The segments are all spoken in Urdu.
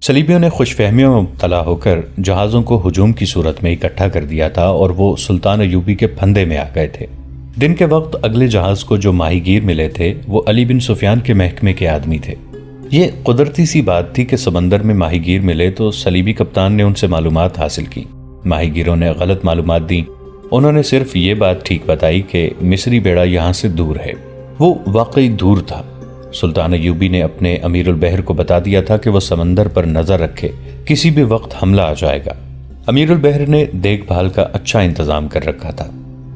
صلیبیوں نے خوش فہمیوں میں مبتلا ہو کر جہازوں کو ہجوم کی صورت میں اکٹھا کر دیا تھا اور وہ سلطان ایوبی کے پھندے میں آ گئے تھے۔ دن کے وقت اگلے جہاز کو جو ماہی گیر ملے تھے وہ علی بن سفیان کے محکمے کے آدمی تھے۔ یہ قدرتی سی بات تھی کہ سمندر میں ماہی گیر ملے تو صلیبی کپتان نے ان سے معلومات حاصل کی۔ ماہی گیروں نے غلط معلومات دیں۔ انہوں نے صرف یہ بات ٹھیک بتائی کہ مصری بیڑا یہاں سے دور ہے۔ وہ واقعی دور تھا۔ سلطان ایوبی نے اپنے امیر البحر کو بتا دیا تھا کہ وہ سمندر پر نظر رکھے، کسی بھی وقت حملہ آ جائے گا۔ امیر البحر نے دیکھ بھال کا اچھا انتظام کر رکھا تھا۔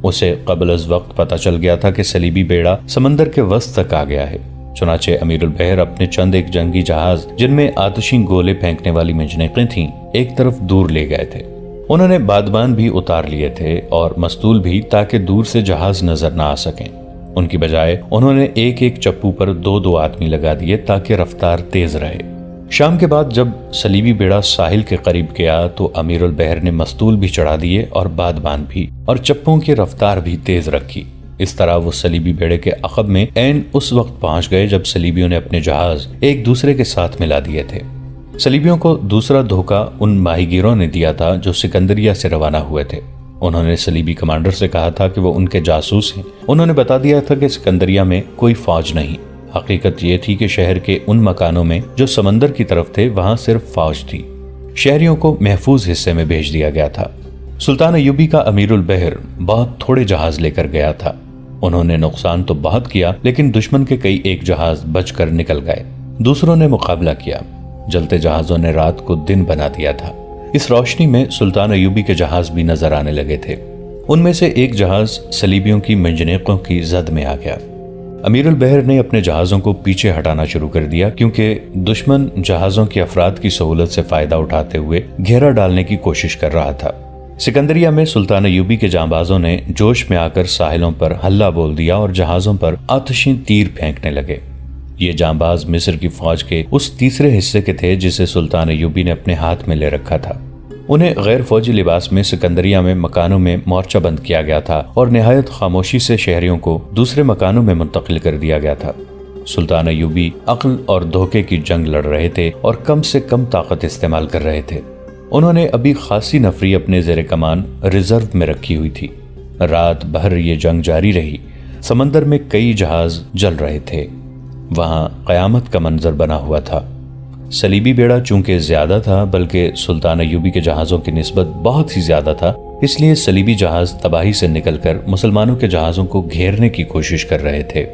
اسے قبل از وقت پتہ چل گیا تھا کہ صلیبی بیڑا سمندر کے وسط تک آ گیا ہے۔ چنانچہ امیر البحر اپنے چند ایک جنگی جہاز جن میں آتشین گولے پھینکنے والی منجنیقیں تھیں ایک طرف دور لے گئے تھے۔ انہوں نے بادبان بھی اتار لیے تھے اور مستول بھی، تاکہ دور سے جہاز نظر نہ آ سکیں۔ ان کی بجائے انہوں نے ایک ایک چپو پر دو دو آدمی لگا دیے تاکہ رفتار تیز رہے۔ شام کے بعد جب صلیبی بیڑا ساحل کے قریب گیا تو امیر البحر نے مستول بھی چڑھا دیے اور بادبان بھی، اور چپوں کی رفتار بھی تیز رکھی۔ اس طرح وہ صلیبی بیڑے کے عقب میں عین اس وقت پہنچ گئے جب صلیبیوں نے اپنے جہاز ایک دوسرے کے ساتھ ملا دیے تھے۔ صلیبیوں کو دوسرا دھوکہ ان ماہی گیروں نے دیا تھا جو سکندریہ سے روانہ ہوئے تھے۔ انہوں نے صلیبی کمانڈر سے کہا تھا کہ وہ ان کے جاسوس ہیں۔ انہوں نے بتا دیا تھا کہ سکندریہ میں کوئی فوج نہیں۔ حقیقت یہ تھی کہ شہر کے ان مکانوں میں جو سمندر کی طرف تھے وہاں صرف فوج تھی۔ شہریوں کو محفوظ حصے میں بھیج دیا گیا تھا۔ سلطان ایوبی کا امیر البحر بہت تھوڑے جہاز لے کر گیا تھا۔ انہوں نے نقصان تو بہت کیا، لیکن دشمن کے کئی ایک جہاز بچ کر نکل گئے۔ دوسروں نے مقابلہ کیا۔ جلتے جہازوں نے رات کو دن بنا دیا تھا۔ اس روشنی میں سلطان ایوبی کے جہاز بھی نظر آنے لگے تھے۔ ان میں سے ایک جہاز صلیبیوں کی منجنیقوں کی زد میں آ گیا۔ امیر البحر نے اپنے جہازوں کو پیچھے ہٹانا شروع کر دیا، کیونکہ دشمن جہازوں کے افراد کی سہولت سے فائدہ اٹھاتے ہوئے گھیرا ڈالنے کی کوشش کر رہا تھا۔ سکندریہ میں سلطان ایوبی کے جانبازوں نے جوش میں آ کر ساحلوں پر ہلہ بول دیا اور جہازوں پر آتشین تیر پھینکنے لگے۔ یہ جانباز مصر کی فوج کے اس تیسرے حصے کے تھے جسے سلطان ایوبی نے اپنے ہاتھ میں لے رکھا تھا۔ انہیں غیر فوجی لباس میں سکندریہ میں مکانوں میں مورچہ بند کیا گیا تھا اور نہایت خاموشی سے شہریوں کو دوسرے مکانوں میں منتقل کر دیا گیا تھا۔ سلطان ایوبی عقل اور دھوکے کی جنگ لڑ رہے تھے اور کم سے کم طاقت استعمال کر رہے تھے۔ انہوں نے ابھی خاصی نفری اپنے زیر کمان ریزرو میں رکھی ہوئی تھی۔ رات بھر یہ جنگ جاری رہی۔ سمندر میں کئی جہاز جل رہے تھے۔ وہاں قیامت کا منظر بنا ہوا تھا۔ صلیبی بیڑا چونکہ زیادہ تھا، بلکہ سلطان ایوبی کے جہازوں کی نسبت بہت ہی زیادہ تھا، اس لیے صلیبی جہاز تباہی سے نکل کر مسلمانوں کے جہازوں کو گھیرنے کی کوشش کر رہے تھے۔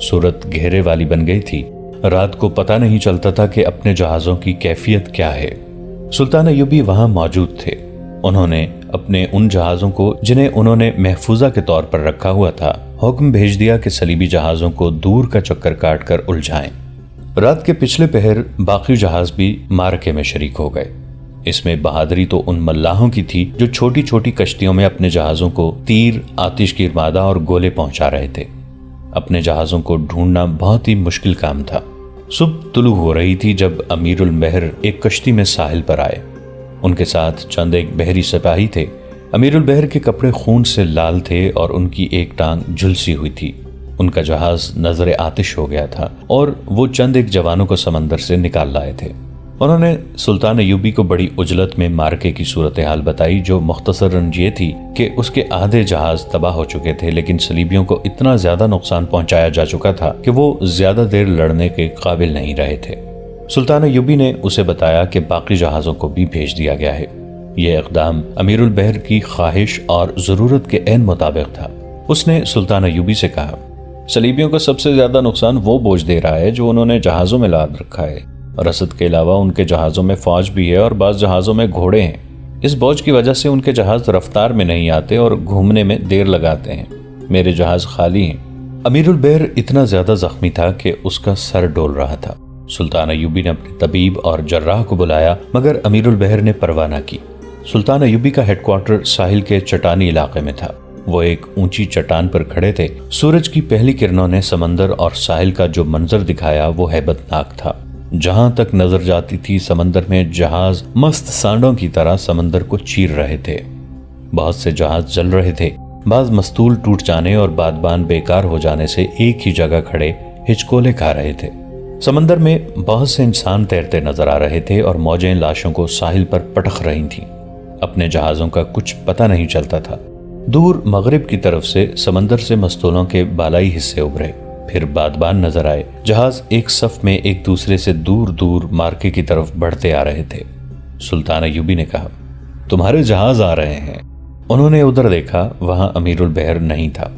صورت گھیرے والی بن گئی تھی۔ رات کو پتہ نہیں چلتا تھا کہ اپنے جہازوں کی کیفیت کیا ہے۔ سلطان ایوبی وہاں موجود تھے۔ انہوں نے اپنے ان جہازوں کو جنہیں انہوں نے محفوظہ کے طور پر رکھا ہوا تھا حکم بھیج دیا کہ صلیبی جہازوں کو دور کا چکر کاٹ کر الجھائیں۔ رات کے پچھلے پہر باقی جہاز بھی معرکے میں شریک ہو گئے۔ اس میں بہادری تو ان ملاحوں کی تھی جو چھوٹی چھوٹی کشتیوں میں اپنے جہازوں کو تیر، آتش کی مادہ اور گولے پہنچا رہے تھے۔ اپنے جہازوں کو ڈھونڈنا بہت ہی مشکل کام تھا۔ صبح طلوع ہو رہی تھی جب امیر البحر ایک کشتی میں ساحل پر آئے۔ ان کے ساتھ چند ایک بحری سپاہی تھے۔ امیر البحر کے کپڑے خون سے لال تھے اور ان کی ایک ٹانگ جھلسی ہوئی تھی۔ ان کا جہاز نظر آتش ہو گیا تھا اور وہ چند ایک جوانوں کو سمندر سے نکال لائے تھے۔ انہوں نے سلطان ایوبی کو بڑی عجلت میں مارکے کی صورتحال بتائی، جو مختصراً یہ تھی کہ اس کے آدھے جہاز تباہ ہو چکے تھے، لیکن صلیبیوں کو اتنا زیادہ نقصان پہنچایا جا چکا تھا کہ وہ زیادہ دیر لڑنے کے قابل نہیں رہے تھے۔ سلطان ایوبی نے اسے بتایا کہ باقی جہازوں کو بھی بھیج دیا گیا ہے۔ یہ اقدام امیر البحر کی خواہش اور ضرورت کے عین مطابق تھا۔ اس نے سلطان ایوبی سے کہا، صلیبیوں کو سب سے زیادہ نقصان وہ بوجھ دے رہا ہے جو انہوں نے جہازوں میں لاد رکھا ہے۔ رسد کے علاوہ ان کے جہازوں میں فوج بھی ہے اور بعض جہازوں میں گھوڑے ہیں۔ اس بوجھ کی وجہ سے ان کے جہاز رفتار میں نہیں آتے اور گھومنے میں دیر لگاتے ہیں۔ میرے جہاز خالی ہیں۔ امیر البحر اتنا زیادہ زخمی تھا کہ اس کا سر ڈول رہا تھا۔ سلطان ایوبی نے اپنے طبیب اور جراح کو بلایا، مگر امیر البحر نے پرواہ نہ کی۔ سلطان ایوبی کا ہیڈ کوارٹر ساحل کے چٹانی علاقے میں تھا۔ وہ ایک اونچی چٹان پر کھڑے تھے۔ سورج کی پہلی کرنوں نے سمندر اور ساحل کا جو منظر دکھایا وہ ہیبت ناک تھا۔ جہاں تک نظر جاتی تھی سمندر میں جہاز مست سانڈوں کی طرح سمندر کو چیر رہے تھے۔ بہت سے جہاز جل رہے تھے۔ بعض مستول ٹوٹ جانے اور بادبان بیکار ہو جانے سے ایک ہی جگہ کھڑے ہچکولے کھا رہے تھے۔ سمندر میں بہت سے انسان تیرتے نظر آ رہے تھے اور موجیں لاشوں کو ساحل پر پٹخ رہی تھیں۔ اپنے جہازوں کا کچھ پتہ نہیں چلتا تھا۔ دور مغرب کی طرف سے سمندر سے مستولوں کے بالائی حصے ابھرے، پھر بادبان نظر آئے۔ جہاز ایک صف میں ایک دوسرے سے دور دور مارکے کی طرف بڑھتے آ رہے تھے۔ سلطان ایوبی نے کہا، تمہارے جہاز آ رہے ہیں۔ انہوں نے ادھر دیکھا، وہاں امیر البحر نہیں تھا۔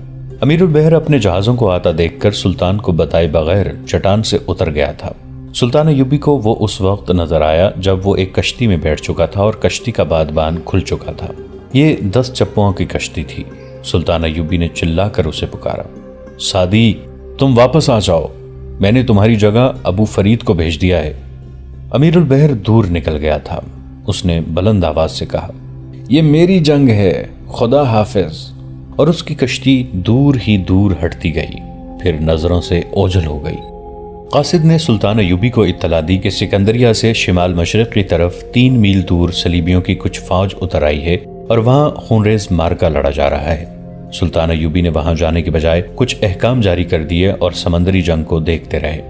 امیر البحر اپنے جہازوں کو آتا دیکھ کر سلطان کو بتائے بغیر چٹان سے اتر گیا تھا۔ سلطان ایوبی کو وہ اس وقت نظر آیا جب وہ ایک کشتی میں بیٹھ چکا تھا اور کشتی کا بادبان کھل چکا تھا۔ یہ 10 چپوؤں کی کشتی تھی۔ سلطان ایوبی نے چلا کر اسے پکارا، سعدی، تم واپس آ جاؤ، میں نے تمہاری جگہ ابو فرید کو بھیج دیا ہے۔ امیر البحر دور نکل گیا تھا۔ اس نے بلند آواز سے کہا، یہ میری جنگ ہے، خدا حافظ، اور اس کی کشتی دور ہی دور ہٹتی گئی، پھر نظروں سے اوجھل ہو گئی۔ قاصد نے سلطان ایوبی کو اطلاع دی کہ سکندریہ سے شمال مشرق کی طرف 3 میل دور صلیبیوں کی کچھ فوج اتر آئی ہے اور وہاں خونریز مارکا لڑا جا رہا ہے۔ سلطان ایوبی نے وہاں جانے کے بجائے کچھ احکام جاری کر دیے اور سمندری جنگ کو دیکھتے رہے۔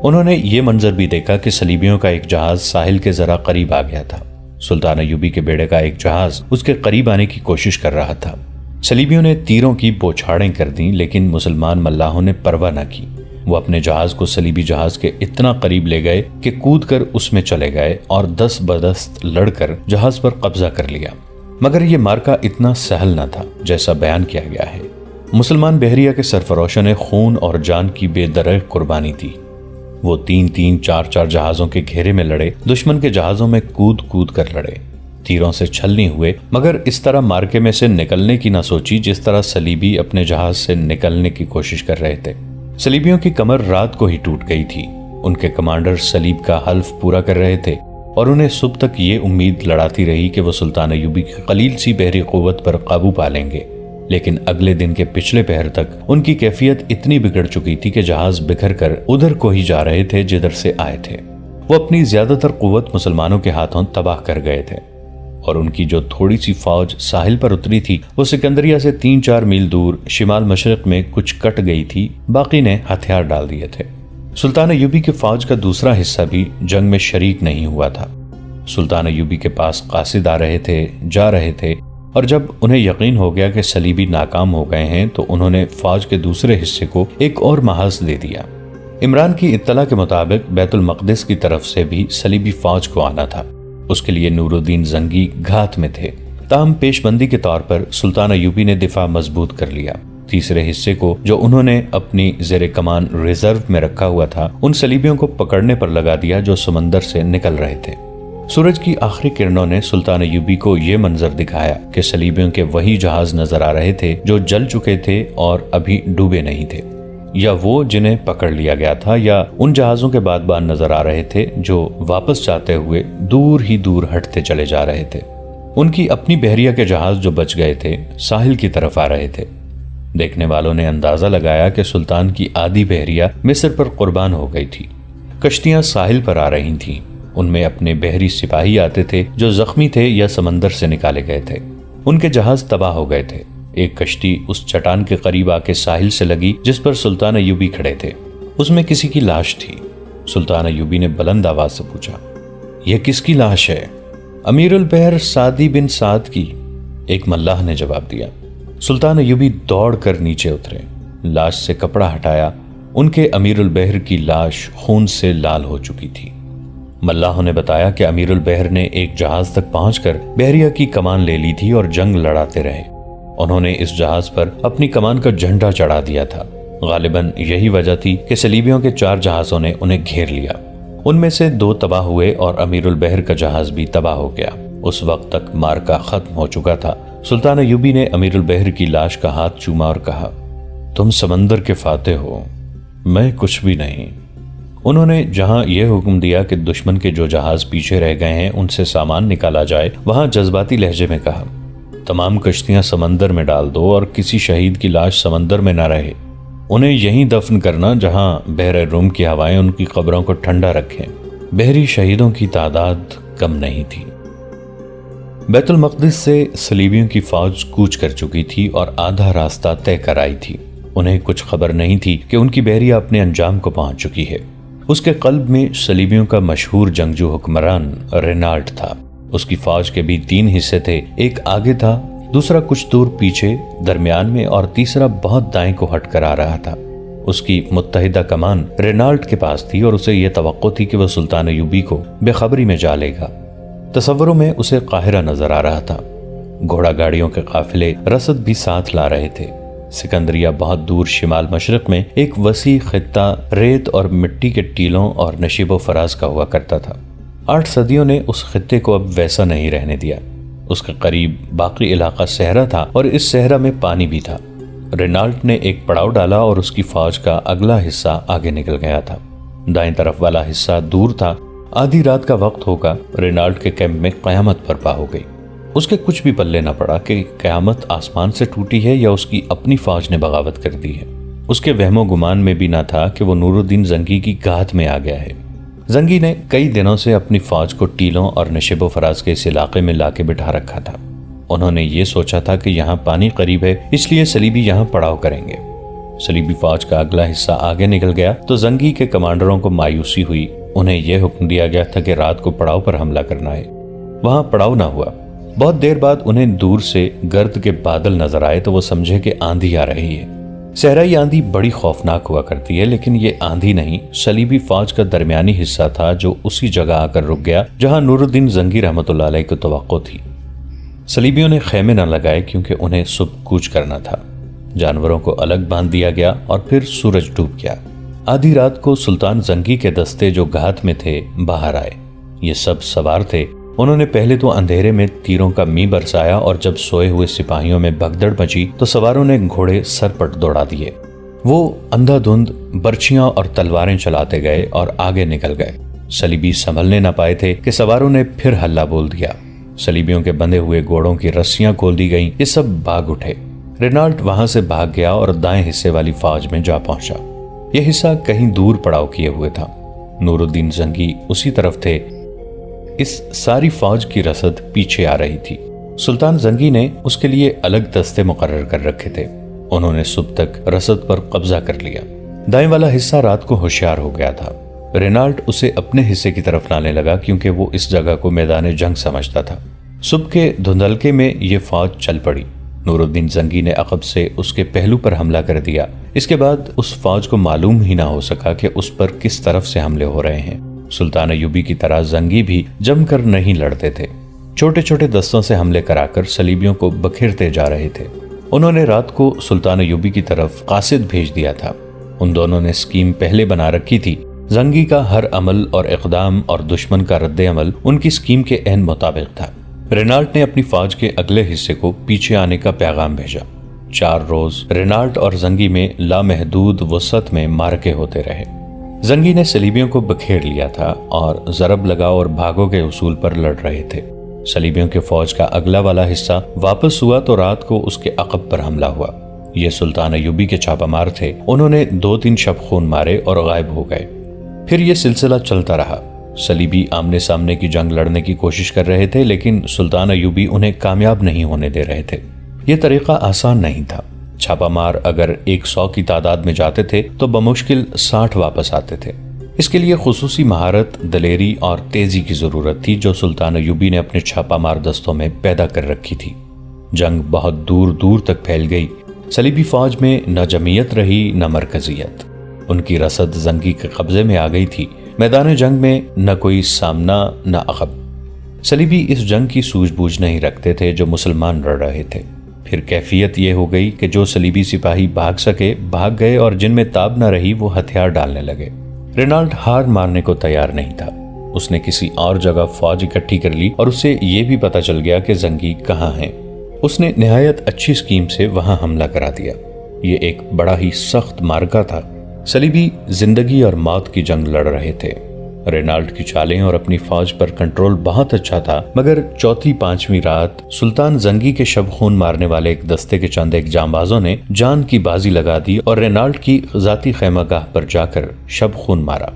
انہوں نے یہ منظر بھی دیکھا کہ صلیبیوں کا ایک جہاز ساحل کے ذرا قریب آ گیا تھا۔ سلطان ایوبی کے بیڑے کا ایک جہاز اس کے قریب آنے کی کوشش کر رہا تھا۔ صلیبیوں نے تیروں کی بوچھاڑیں کر دیں، لیکن مسلمان ملاحوں نے پرواہ نہ کی۔ وہ اپنے جہاز کو صلیبی جہاز کے اتنا قریب لے گئے کہ کود کر اس میں چلے گئے اور دست بدست لڑ کر جہاز پر قبضہ کر لیا۔ مگر یہ مارکا اتنا سہل نہ تھا جیسا بیان کیا گیا ہے۔ مسلمان بحریہ کے سرفراشوں نے خون اور جان کی بے درنگ قربانی دی۔ وہ 3-3، 4-4 جہازوں کے گھیرے میں لڑے، دشمن کے جہازوں میں کود کود کر لڑے، تیروں سے چھلنی ہوئے، مگر اس طرح مارکے میں سے نکلنے کی نہ سوچی جس طرح صلیبی اپنے جہاز سے نکلنے کی کوشش کر رہے تھے۔ صلیبیوں کی کمر رات کو ہی ٹوٹ گئی تھی۔ ان کے کمانڈر صلیب کا حلف پورا کر رہے تھے اور انہیں صبح تک یہ امید لڑاتی رہی کہ وہ سلطان ایوبی کی قلیل سی بحری قوت پر قابو پا لیں گے، لیکن اگلے دن کے پچھلے پہر تک ان کی کیفیت اتنی بگڑ چکی تھی کہ جہاز بکھر کر ادھر کو ہی جا رہے تھے جدھر سے آئے تھے۔ وہ اپنی زیادہ تر قوت مسلمانوں کے ہاتھوں تباہ کر گئے تھے، اور ان کی جو تھوڑی سی فوج ساحل پر اتری تھی وہ سکندریہ سے 3-4 میل دور شمال مشرق میں کچھ کٹ گئی تھی، باقی نے ہتھیار ڈال دیے تھے۔ سلطان ایوبی کے فوج کا دوسرا حصہ بھی جنگ میں شریک نہیں ہوا تھا۔ سلطان ایوبی کے پاس قاصد آ رہے تھے، جا رہے تھے، اور جب انہیں یقین ہو گیا کہ صلیبی ناکام ہو گئے ہیں تو انہوں نے فوج کے دوسرے حصے کو ایک اور محاذ دے دیا۔ عمران کی اطلاع کے مطابق بیت المقدس کی طرف سے بھی صلیبی فوج کو آنا تھا۔ اس کے لیے نور الدین زنگی گھات میں تھے، تاہم پیش بندی کے طور پر سلطان ایوبی نے دفاع مضبوط کر لیا۔ تیسرے حصے کو جو انہوں نے اپنی زیر کمان ریزرو میں رکھا ہوا تھا، ان صلیبیوں کو پکڑنے پر لگا دیا جو سمندر سے نکل رہے تھے۔ سورج کی آخری کرنوں نے سلطان ایوبی کو یہ منظر دکھایا کہ صلیبیوں کے وہی جہاز نظر آ رہے تھے جو جل چکے تھے اور ابھی ڈوبے نہیں تھے، یا وہ جنہیں پکڑ لیا گیا تھا، یا ان جہازوں کے بادبان نظر آ رہے تھے جو واپس جاتے ہوئے دور ہی دور ہٹتے چلے جا رہے تھے۔ ان کی اپنی بحریہ کے جہاز جو بچ گئے تھے ساحل کی طرف آ رہے تھے۔ دیکھنے والوں نے اندازہ لگایا کہ سلطان کی آدھی بحریہ مصر پر قربان ہو گئی تھی۔ کشتیاں ساحل پر آ رہی تھیں، ان میں اپنے بحری سپاہی آتے تھے جو زخمی تھے یا سمندر سے نکالے گئے تھے۔ ان کے جہاز تباہ ہو گئے تھے۔ ایک کشتی اس چٹان کے قریب آ کے ساحل سے لگی جس پر سلطان ایوبی کھڑے تھے۔ اس میں کسی کی لاش تھی۔ سلطان ایوبی نے بلند آواز سے پوچھا، یہ کس کی لاش ہے؟ امیر البحر سعدی بن سعد کی، ایک ملاح نے جواب دیا۔ سلطان ایوبی دوڑ کر نیچے اترے، لاش سے کپڑا ہٹایا۔ ان کے امیر البحر کی لاش خون سے لال ہو چکی تھی۔ ملاحوں نے بتایا کہ امیر البحر نے ایک جہاز تک پہنچ کر بحریہ کی کمان لے لی تھی اور جنگ لڑاتے رہے۔ انہوں نے اس جہاز پر اپنی کمان کا جھنڈا چڑھا دیا تھا۔ غالباً یہی وجہ تھی کہ صلیبیوں کے 4 جہازوں نے انہیں گھیر لیا۔ ان میں سے 2 تباہ ہوئے اور امیر البحر کا جہاز بھی تباہ ہو گیا۔ اس وقت تک مارکا ختم ہو چکا تھا۔ سلطان ایوبی نے امیر البحر کی لاش کا ہاتھ چوما اور کہا، تم سمندر کے فاتح ہو، میں کچھ بھی نہیں۔ انہوں نے جہاں یہ حکم دیا کہ دشمن کے جو جہاز پیچھے رہ گئے ہیں ان سے سامان نکالا جائے، وہاں جذباتی لہجے میں کہا، تمام کشتیاں سمندر میں ڈال دو اور کسی شہید کی لاش سمندر میں نہ رہے۔ انہیں یہیں دفن کرنا جہاں بحر روم کی ہوائیں ان کی قبروں کو ٹھنڈا رکھیں۔ بحری شہیدوں کی تعداد کم نہیں تھی۔ بیت المقدس سے صلیبیوں کی فوج کوچ کر چکی تھی اور آدھا راستہ طے کر آئی تھی۔ انہیں کچھ خبر نہیں تھی کہ ان کی بحریہ اپنے انجام کو پہنچ چکی ہے۔ اس کے قلب میں صلیبیوں کا مشہور جنگجو حکمران رینالٹ تھا۔ اس کی فوج کے بھی 3 حصے تھے، ایک آگے تھا، دوسرا کچھ دور پیچھے، درمیان میں، اور تیسرا بہت دائیں کو ہٹ کر آ رہا تھا۔ اس کی متحدہ کمان رینالٹ کے پاس تھی اور اسے یہ توقع تھی کہ وہ سلطان ایوبی کو بے خبری میں جا لے گا۔ تصوروں میں اسے قاہرہ نظر آ رہا تھا۔ گھوڑا گاڑیوں کے قافلے رسد بھی ساتھ لا رہے تھے۔ سکندریہ بہت دور شمال مشرق میں ایک وسیع خطہ ریت اور مٹی کے ٹیلوں اور نشیب و فراز کا ہوا کرتا تھا۔ 8 صدیوں نے اس خطے کو اب ویسا نہیں رہنے دیا۔ اس کے قریب باقی علاقہ صحرا تھا اور اس صحرا میں پانی بھی تھا۔ رینالٹ نے ایک پڑاؤ ڈالا اور اس کی فوج کا اگلا حصہ آگے نکل گیا تھا۔ دائیں طرف والا حصہ دور تھا۔ آدھی رات کا وقت ہوگا، رینالٹ کے کیمپ میں قیامت برپا ہو گئی۔ اس کے کچھ بھی پلے نہ پڑا کہ قیامت آسمان سے ٹوٹی ہے یا اس کی اپنی فوج نے بغاوت کر دی ہے۔ اس کے وہم و گمان میں بھی نہ تھا کہ وہ نور الدین زنگی کی گھات میں آ گیا ہے۔ زنگی نے کئی دنوں سے اپنی فوج کو ٹیلوں اور نشیب و فراز کے اس علاقے میں لا کے بٹھا رکھا تھا۔ انہوں نے یہ سوچا تھا کہ یہاں پانی قریب ہے، اس لیے صلیبی یہاں پڑاؤ کریں گے۔ صلیبی فوج کا اگلا حصہ آگے نکل گیا تو زنگی کے کمانڈروں کو مایوسی ہوئی۔ انہیں یہ حکم دیا گیا تھا کہ رات کو پڑاؤ پر حملہ کرنا ہے۔ وہاں پڑاؤ نہ ہوا۔ بہت دیر بعد انہیں دور سے گرد کے بادل نظر آئے تو وہ سمجھے کہ آندھی آ رہی ہے۔ صحرائی آندھی بڑی خوفناک ہوا کرتی ہے، لیکن یہ آندھی نہیں، صلیبی فوج کا درمیانی حصہ تھا جو اسی جگہ آ کر رک گیا جہاں نور الدین زنگی رحمۃ اللہ علیہ کو توقع تھی۔ صلیبیوں نے خیمے نہ لگائے کیونکہ انہیں صبح کوچ کرنا تھا۔ جانوروں کو الگ باندھ دیا گیا اور پھر سورج ڈوب گیا۔ آدھی رات کو سلطان زنگی کے دستے جو گھات میں تھے باہر آئے۔ یہ سب سوار تھے۔ انہوں نے پہلے تو اندھیرے میں تیروں کا می برسایا اور جب سوئے ہوئے سپاہیوں میں بھگدڑ مچی تو سواروں نے گھوڑے سر پٹ دوڑا دیے۔ وہ اندھا دھند برچیاں اور تلواریں چلاتے گئے اور آگے نکل گئے۔ صلیبی سنبھلنے نہ پائے تھے کہ سواروں نے پھر ہلہ بول دیا۔ صلیبیوں کے بندھے ہوئے گھوڑوں کی رسیاں کھول دی گئیں۔ یہ سب بھاگ اٹھے۔ رینالٹ وہاں سے بھاگ گیا اور دائیں حصے والی فوج میں جا پہنچا۔ یہ حصہ کہیں دور پڑاؤ کیے ہوئے تھا۔ نور الدین زنگی اسی طرف تھے۔ اس ساری فوج کی رسد پیچھے آ رہی تھی۔ سلطان زنگی نے اس کے لیے الگ دستے مقرر کر رکھے تھے۔ انہوں نے صبح تک رسد پر قبضہ کر لیا۔ دائیں والا حصہ رات کو ہوشیار ہو گیا تھا۔ رینالٹ اسے اپنے حصے کی طرف لانے لگا کیونکہ وہ اس جگہ کو میدان جنگ سمجھتا تھا۔ صبح کے دھندلکے میں یہ فوج چل پڑی۔ نور الدین زنگی نے عقب سے اس کے پہلو پر حملہ کر دیا۔ اس کے بعد اس فوج کو معلوم ہی نہ ہو سکا کہ اس پر کس طرف سے حملے ہو رہے ہیں۔ سلطان ایوبی کی طرح زنگی بھی جم کر نہیں لڑتے تھے۔ چھوٹے چھوٹے دستوں سے حملے کرا کر صلیبیوں کو بکھیرتے جا رہے تھے۔ انہوں نے رات کو سلطان ایوبی کی طرف قاصد بھیج دیا تھا۔ ان دونوں نے اسکیم پہلے بنا رکھی تھی۔ زنگی کا ہر عمل اور اقدام اور دشمن کا رد عمل ان کی اسکیم کے عین مطابق تھا۔ رینالٹ نے اپنی فوج کے اگلے حصے کو پیچھے آنے کا پیغام بھیجا۔ 4 روز رینالٹ اور زنگی میں لامحدود وسعت میں مارکے ہوتے رہے۔ زنگی نے صلیبیوں کو بکھیر لیا تھا اور ضرب لگاؤ اور بھاگو کے اصول پر لڑ رہے تھے۔ صلیبیوں کے فوج کا اگلا والا حصہ واپس ہوا تو رات کو اس کے عقب پر حملہ ہوا۔ یہ سلطان ایوبی کے چھاپہ مار تھے۔ انہوں نے 2-3 شب خون مارے اور غائب ہو گئے۔ پھر یہ سلسلہ چلتا رہا۔ صلیبی آمنے سامنے کی جنگ لڑنے کی کوشش کر رہے تھے لیکن سلطان ایوبی انہیں کامیاب نہیں ہونے دے رہے تھے۔ یہ طریقہ آسان نہیں تھا۔ چھاپہ مار اگر 100 کی تعداد میں جاتے تھے تو بمشکل 60 واپس آتے تھے۔ اس کے لیے خصوصی مہارت، دلیری اور تیزی کی ضرورت تھی جو سلطان ایوبی نے اپنے چھاپہ مار دستوں میں پیدا کر رکھی تھی۔ جنگ بہت دور دور تک پھیل گئی۔ صلیبی فوج میں نہ جمعیت رہی نہ مرکزیت۔ ان کی رسد زنگی کے قبضے میں آ گئی تھی۔ میدان جنگ میں نہ کوئی سامنا نہ عقب۔ صلیبی اس جنگ کی سوجھ بوجھ نہیں رکھتے تھے جو مسلمان لڑ رہے تھے۔ پھر کیفیت یہ ہو گئی کہ جو صلیبی سپاہی بھاگ سکے بھاگ گئے اور جن میں تاب نہ رہی وہ ہتھیار ڈالنے لگے۔ رینالٹ ہار مارنے کو تیار نہیں تھا۔ اس نے کسی اور جگہ فوج اکٹھی کر لی اور اسے یہ بھی پتا چل گیا کہ زنگی کہاں ہیں۔ اس نے نہایت اچھی اسکیم سے وہاں حملہ کرا دیا۔ یہ ایک بڑا ہی سخت معرکہ تھا۔ صلیبی زندگی اور موت کی جنگ لڑ رہے تھے۔ رینالٹ کی چالیں اور اپنی فوج پر کنٹرول بہت اچھا تھا، مگر چوتھی پانچویں رات سلطان زنگی کے شب خون مارنے والے ایک دستے کے چند ایک جانبازوں نے جان کی بازی لگا دی اور رینالٹ کی ذاتی خیمہ گاہ پر جا کر شب خون مارا۔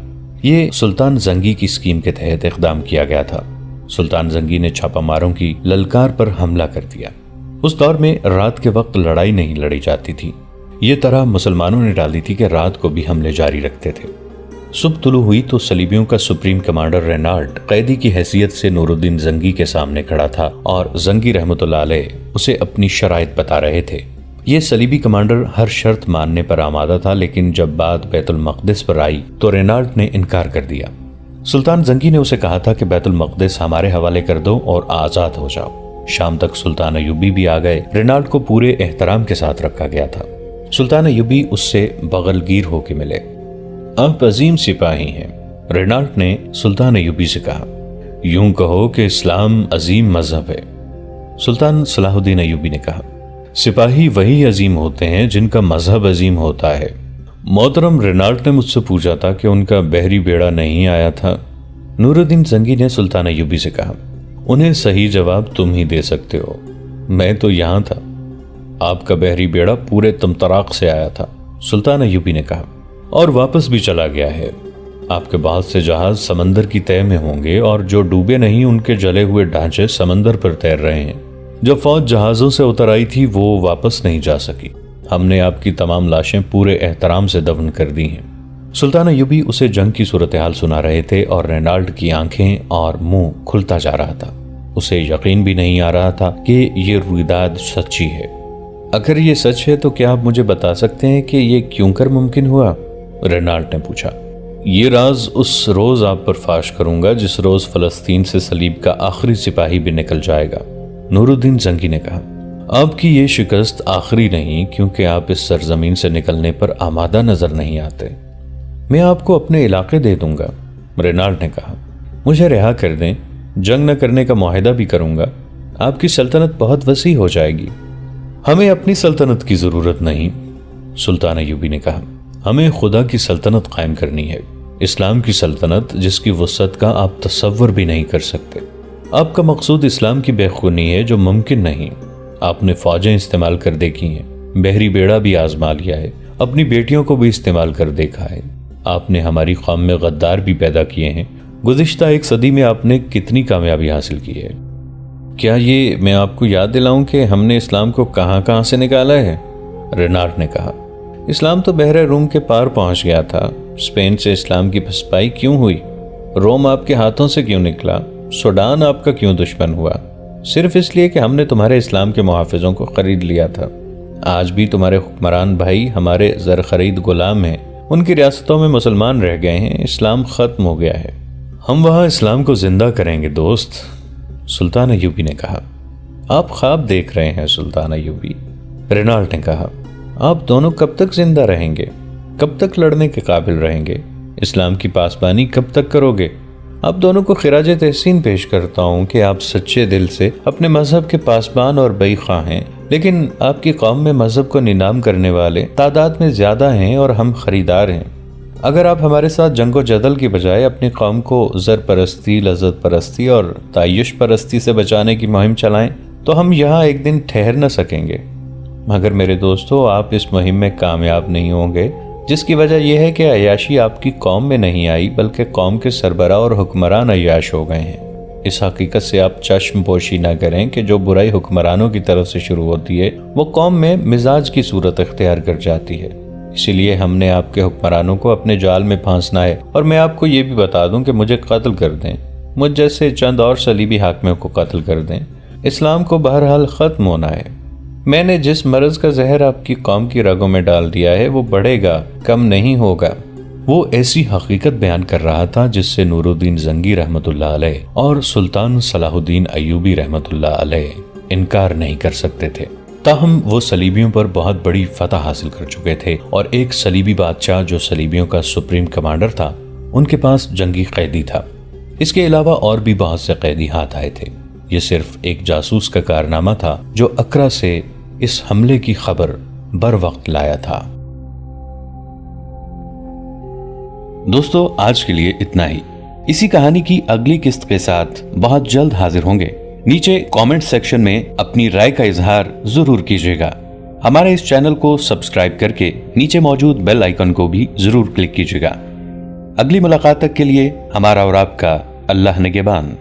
یہ سلطان زنگی کی اسکیم کے تحت اقدام کیا گیا تھا۔ سلطان زنگی نے چھاپہ ماروں کی للکار پر حملہ کر دیا۔ اس دور میں رات کے وقت لڑائی نہیں لڑی جاتی تھی۔ یہ طرح مسلمانوں نے ڈالی تھی کہ رات کو بھی حملے جاری رکھتے تھے۔ صبح طلوع ہوئی تو صلیبیوں کا سپریم کمانڈر رینالڈ قیدی کی حیثیت سے نورالدین زنگی کے سامنے کھڑا تھا اور زنگی رحمۃ اللہ علیہ اسے اپنی شرائط بتا رہے تھے۔ یہ صلیبی کمانڈر ہر شرط ماننے پر آمادہ تھا، لیکن جب بات بیت المقدس پر آئی تو رینالڈ نے انکار کر دیا۔ سلطان زنگی نے اسے کہا تھا کہ بیت المقدس ہمارے حوالے کر دو اور آزاد ہو جاؤ۔ شام تک سلطان ایوبی بھی آ گئے۔ رینالڈ کو پورے احترام کے ساتھ رکھا گیا تھا۔ سلطان ایوبی اس سے بغل گیر ہو کے ملے۔ آپ عظیم سپاہی ہیں، رینالڈ نے سلطان ایوبی سے کہا۔ یوں کہو کہ اسلام عظیم مذہب ہے، سلطان صلاح الدین ایوبی نے کہا۔ سپاہی وہی عظیم ہوتے ہیں جن کا مذہب عظیم ہوتا ہے۔ محترم رینالڈ نے مجھ سے پوچھا تھا کہ ان کا بحری بیڑا نہیں آیا تھا۔ نورالدین زنگی نے سلطان ایوبی سے کہا۔ انہیں صحیح جواب تم ہی دے سکتے ہو، میں تو یہاں تھا۔ آپ کا بحری بیڑا پورے تمطراق سے آیا تھا، سلطان ایوبی نے کہا، اور واپس بھی چلا گیا ہے۔ آپ کے بہت سے جہاز سمندر کی تہہ میں ہوں گے اور جو ڈوبے نہیں ان کے جلے ہوئے ڈھانچے سمندر پر تیر رہے ہیں۔ جب فوج جہازوں سے اتر آئی تھی وہ واپس نہیں جا سکی۔ ہم نے آپ کی تمام لاشیں پورے احترام سے دفن کر دی ہیں۔ سلطان ایوبی اسے جنگ کی صورتحال سنا رہے تھے اور رینالڈ کی آنکھیں اور منہ کھلتا جا رہا تھا۔ اسے یقین بھی نہیں آ رہا تھا کہ یہ رویداد سچی ہے۔ اگر یہ سچ ہے تو کیا آپ مجھے بتا سکتے ہیں کہ یہ کیوں کر ممکن ہوا؟ رینالڈ نے پوچھا۔ یہ راز اس روز آپ پر فاش کروں گا جس روز فلسطین سے صلیب کا آخری سپاہی بھی نکل جائے گا، نورالدین زنگی نے کہا۔ آپ کی یہ شکست آخری نہیں، کیونکہ آپ اس سرزمین سے نکلنے پر آمادہ نظر نہیں آتے۔ میں آپ کو اپنے علاقے دے دوں گا، رینالڈ نے کہا۔ مجھے رہا کر دیں، جنگ نہ کرنے کا معاہدہ بھی کروں گا۔ آپ کی سلطنت بہت وسیع ہو جائے گی۔ ہمیں اپنی سلطنت کی ضرورت نہیں، سلطان ایوبی نے کہا۔ ہمیں خدا کی سلطنت قائم کرنی ہے، اسلام کی سلطنت جس کی وسعت کا آپ تصور بھی نہیں کر سکتے۔ آپ کا مقصود اسلام کی بے خونی ہے جو ممکن نہیں۔ آپ نے فوجیں استعمال کر دیکھی ہیں، بحری بیڑا بھی آزما لیا ہے، اپنی بیٹیوں کو بھی استعمال کر دیکھا ہے۔ آپ نے ہماری قوم میں غدار بھی پیدا کیے ہیں۔ گزشتہ 1 صدی میں آپ نے کتنی کامیابی حاصل کی ہے؟ کیا یہ میں آپ کو یاد دلاؤں کہ ہم نے اسلام کو کہاں کہاں سے نکالا ہے؟ رینالڈ نے کہا۔ اسلام تو بحر روم کے پار پہنچ گیا تھا۔ اسپین سے اسلام کی پسپائی کیوں ہوئی؟ روم آپ کے ہاتھوں سے کیوں نکلا؟ سوڈان آپ کا کیوں دشمن ہوا؟ صرف اس لیے کہ ہم نے تمہارے اسلام کے محافظوں کو خرید لیا تھا۔ آج بھی تمہارے حکمران بھائی ہمارے زر خرید غلام ہیں، ان کی ریاستوں میں مسلمان رہ گئے ہیں، اسلام ختم ہو گیا ہے۔ ہم وہاں اسلام کو زندہ کریں گے دوست، سلطان ایوبی نے کہا۔ آپ خواب دیکھ رہے ہیں سلطان ایوبی، رینالڈ نے کہا۔ آپ دونوں کب تک زندہ رہیں گے؟ کب تک لڑنے کے قابل رہیں گے؟ اسلام کی پاسبانی کب تک کرو گے؟ آپ دونوں کو خراج تحسین پیش کرتا ہوں کہ آپ سچے دل سے اپنے مذہب کے پاسبان اور بئی خواہ ہیں، لیکن آپ کی قوم میں مذہب کو نیلام کرنے والے تعداد میں زیادہ ہیں اور ہم خریدار ہیں۔ اگر آپ ہمارے ساتھ جنگ و جدل کی بجائے اپنی قوم کو زر پرستی، لذت پرستی اور تعیش پرستی سے بچانے کی مہم چلائیں تو ہم یہاں ایک دن ٹھہر نہ سکیں گے۔ مگر میرے دوستو، آپ اس مہم میں کامیاب نہیں ہوں گے، جس کی وجہ یہ ہے کہ عیاشی آپ کی قوم میں نہیں آئی بلکہ قوم کے سربراہ اور حکمران عیاش ہو گئے ہیں۔ اس حقیقت سے آپ چشم پوشی نہ کریں کہ جو برائی حکمرانوں کی طرف سے شروع ہوتی ہے وہ قوم میں مزاج کی صورت اختیار کر جاتی ہے۔ اسی لیے ہم نے آپ کے حکمرانوں کو اپنے جال میں پھانسنا ہے، اور میں آپ کو یہ بھی بتا دوں کہ مجھے قتل کر دیں، مجھ جیسے چند اور صلیبی حاکموں کو قتل کر دیں، اسلام کو بہرحال ختم ہونا ہے۔ میں نے جس مرض کا زہر آپ کی قوم کی رگوں میں ڈال دیا ہے وہ بڑھے گا، کم نہیں ہوگا۔ وہ ایسی حقیقت بیان کر رہا تھا جس سے نورالدین زنگی رحمۃ اللہ علیہ اور سلطان صلاح الدین ایوبی رحمۃ اللہ علیہ انکار نہیں کر سکتے تھے۔ تاہم وہ صلیبیوں پر بہت بڑی فتح حاصل کر چکے تھے، اور ایک صلیبی بادشاہ جو صلیبیوں کا سپریم کمانڈر تھا ان کے پاس جنگی قیدی تھا۔ اس کے علاوہ اور بھی بہت سے قیدی ہاتھ آئے تھے۔ یہ صرف ایک جاسوس کا کارنامہ تھا جو اکرا سے اس حملے کی خبر بر وقت لایا تھا۔ دوستو، آج کے لیے اتنا ہی۔ اسی کہانی کی اگلی قسط کے ساتھ بہت جلد حاضر ہوں گے۔ نیچے کامنٹ سیکشن میں اپنی رائے کا اظہار ضرور کیجیے گا۔ ہمارے اس چینل کو سبسکرائب کر کے نیچے موجود بیل آئیکن کو بھی ضرور کلک کیجیے گا۔ اگلی ملاقات تک کے لیے ہمارا اور آپ کا اللہ نگہبان۔